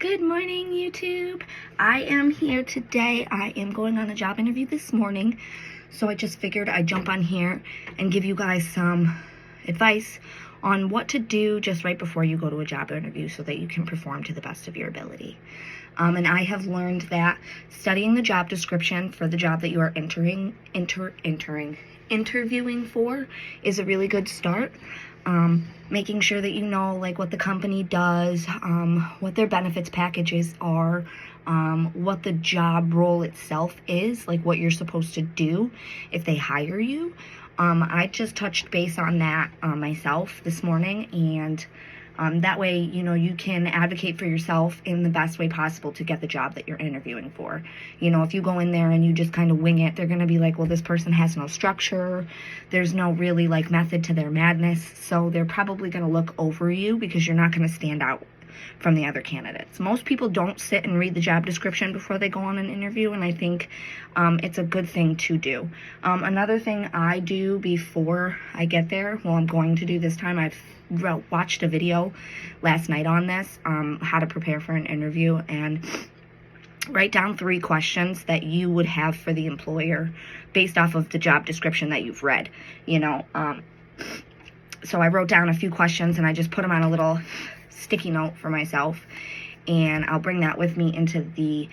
Good morning, YouTube. I am here today. I am going on a job interview this morning, so I just figured I'd jump on here and give you guys some advice on what to do just right before you go to a job interview so that you can perform to the best of your ability. And I have learned that studying the job description for the job that you are interviewing for is a really good start. Making sure that you know like what the company does, what their benefits packages are, what the job role itself is, like what you're supposed to do if they hire you. I just touched base on that myself this morning, and that way, you know, you can advocate for yourself in the best way possible to get the job that you're interviewing for. You know, if you go in there and you just kind of wing it, they're going to be like, well, this person has no structure. There's no really like method to their madness. So they're probably going to look over you because you're not going to stand out from the other candidates. Most people don't sit and read the job description before they go on an interview, and I think it's a good thing to do. Another thing I do before I get there, well, I'm going to do this time, I've watched a video last night on this, how to prepare for an interview, and write down 3 questions that you would have for the employer based off of the job description that you've read, you know. So I wrote down a few questions and I just put them on a little sticky note for myself, and I'll bring that with me into the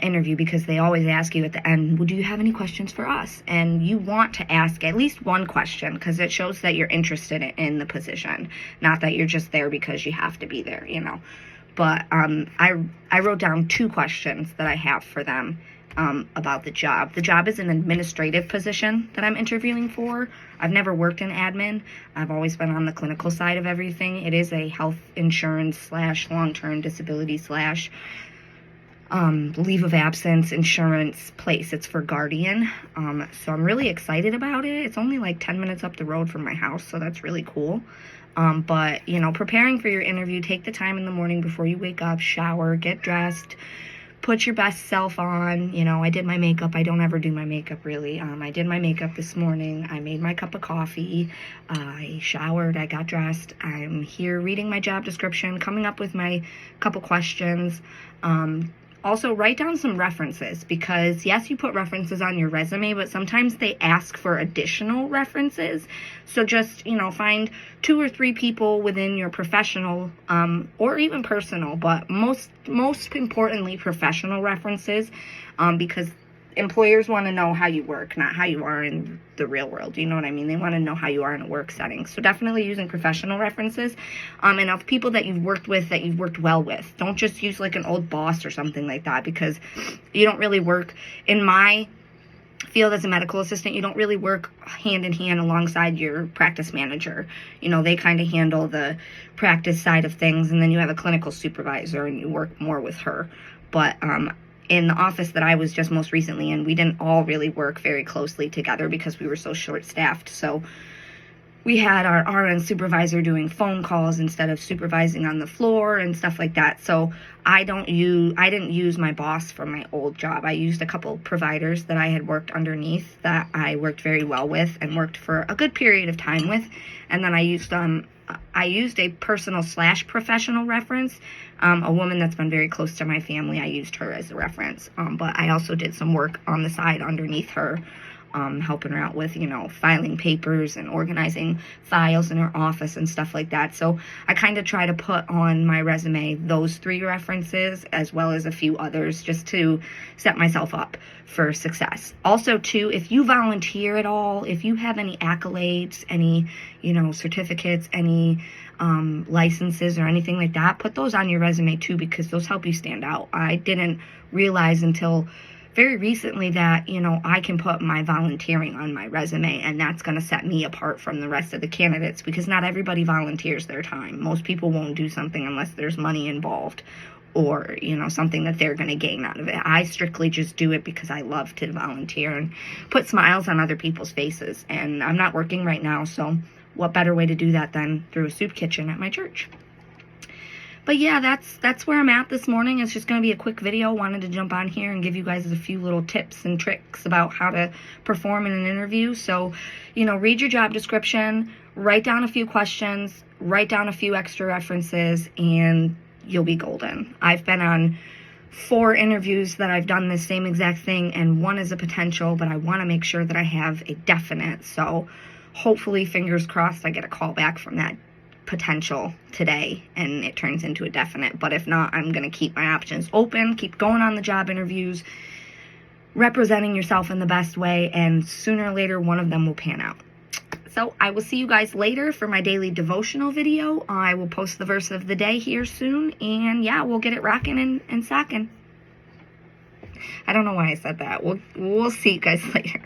interview, because they always ask you at the end, well, do you have any questions for us? And you want to ask at least one question, because it shows that you're interested in the position, not that you're just there because you have to be there, you know. But I wrote down 2 questions that I have for them about the job. The job is an administrative position that I'm interviewing for. I've never worked in admin. I've always been on the clinical side of everything. It is a health insurance / long-term disability / leave of absence insurance place. It's for Guardian. So I'm really excited about it. It's only like 10 minutes up the road from my house, so that's really cool. But, you know, preparing for your interview, take the time in the morning before you wake up, shower, get dressed, put your best self on. You know, I did my makeup. I don't ever do my makeup, really. I did my makeup this morning. I made my cup of coffee. I showered. I got dressed. I'm here reading my job description, coming up with my couple questions. Also, write down some references, because yes, you put references on your resume, but sometimes they ask for additional references. So just, you know, find 2 or 3 people within your professional or even personal, but most importantly, professional references, because employers want to know how you work, not how you are in the real world. You know what I mean? They want to know how you are in a work setting. So definitely using professional references, and of people that you've worked with, that you've worked well with. Don't just use like an old boss or something like that, because you don't really work in my field as a medical assistant. You don't really work hand in hand alongside your practice manager. You know, they kind of handle the practice side of things, and then you have a clinical supervisor and you work more with her. But in the office that I was just most recently in, we didn't all really work very closely together because we were so short-staffed. So we had our RN supervisor doing phone calls instead of supervising on the floor and stuff like that. So I didn't use my boss for my old job. I used a couple providers that I had worked underneath that I worked very well with and worked for a good period of time with. And then I used a personal / professional reference, a woman that's been very close to my family. I used her as a reference, but I also did some work on the side underneath her, helping her out with, you know, filing papers and organizing files in her office and stuff like that. So I kind of try to put on my resume those 3 references as well as a few others, just to set myself up for success. Also, too, if you volunteer at all, if you have any accolades, any, you know, certificates, any licenses or anything like that, put those on your resume too, because those help you stand out. I didn't realize until very recently that, you know, I can put my volunteering on my resume, and that's going to set me apart from the rest of the candidates, because not everybody volunteers their time. Most people won't do something unless there's money involved or, you know, something that they're going to gain out of it. I strictly just do it because I love to volunteer and put smiles on other people's faces. And I'm not working right now, so what better way to do that than through a soup kitchen at my church? But yeah, that's where I'm at this morning. It's just going to be a quick video. Wanted to jump on here and give you guys a few little tips and tricks about how to perform in an interview. So, you know, read your job description, write down a few questions, write down a few extra references, and you'll be golden. I've been on 4 interviews that I've done the same exact thing, and 1 is a potential, but I want to make sure that I have a definite. So hopefully, fingers crossed, I get a call back from that potential today and it turns into a definite. But if not, I'm going to keep my options open, keep going on the job interviews, representing yourself in the best way, and sooner or later, one of them will pan out. So I will see you guys later for my daily devotional video. I will post the verse of the day here soon. And yeah, we'll get it rocking and socking. I don't know why I said that. We'll see you guys later.